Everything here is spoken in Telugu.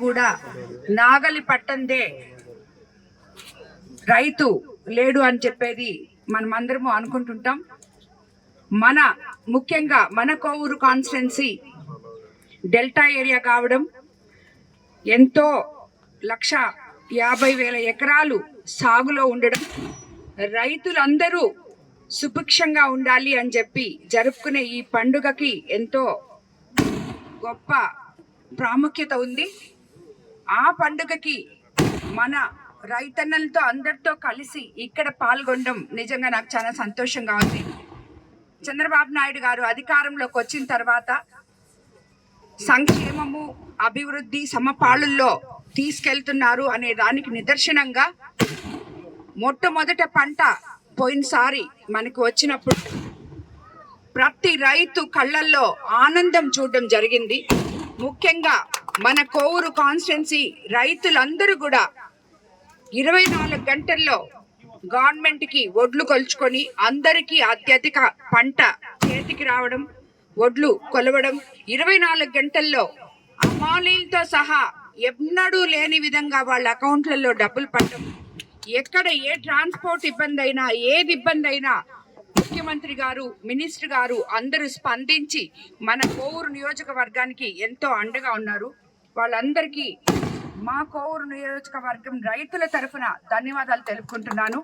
కూడా నాగలి పట్టందే రైతు లేడు అని చెప్పేది మనమందరము అనుకుంటుంటాం. ముఖ్యంగా మన కోవూరు కాన్స్టిట్యున్సీ డెల్టా ఏరియా కావడం, ఎంతో 1,50,000 ఎకరాలు సాగులో ఉండడం, రైతులందరూ సుభిక్షంగా ఉండాలి అని చెప్పి జరుపుకునే ఈ పండుగకి ఎంతో గొప్ప ప్రాముఖ్యత ఉంది. ఆ పండుగకి మన రైతన్నలతో అందరితో కలిసి ఇక్కడ పాల్గొనడం నిజంగా నాకు చాలా సంతోషంగా ఉంది. చంద్రబాబు నాయుడు గారు అధికారంలోకి వచ్చిన తర్వాత సంక్షేమము, అభివృద్ధి సమపాళుల్లో తీసుకెళ్తున్నారు అనే దానికి నిదర్శనంగా మొట్టమొదట పంట పోయినసారి మనకు వచ్చినప్పుడు ప్రతి రైతు కళ్ళల్లో ఆనందం చూడడం జరిగింది. ముఖ్యంగా మన కోవూరు కాన్స్టిట్యున్సీ రైతులందరూ కూడా 24 గంటల్లో గవర్నమెంట్కి ఒడ్లు కొలుచుకొని అందరికీ అత్యధిక పంట చేతికి రావడం, ఒడ్లు కొలవడం, 24 గంటల్లో అమాలీలతో సహా ఎన్నడూ లేని విధంగా వాళ్ళ అకౌంట్లలో డబ్బులు పడడం, ఎక్కడ ఏ ట్రాన్స్పోర్ట్ ఇబ్బంది అయినా, ఏది ఇబ్బంది అయినా ముఖ్యమంత్రి గారు, మినిస్టర్ గారు అందరూ స్పందించి మన కోవూరు నియోజకవర్గానికి ఎంతో అండగా ఉన్నారు. వాళ్ళందరికీ మా కోవూరు నియోజకవర్గం రైతుల తరఫున ధన్యవాదాలు తెలుపుకుంటున్నాను.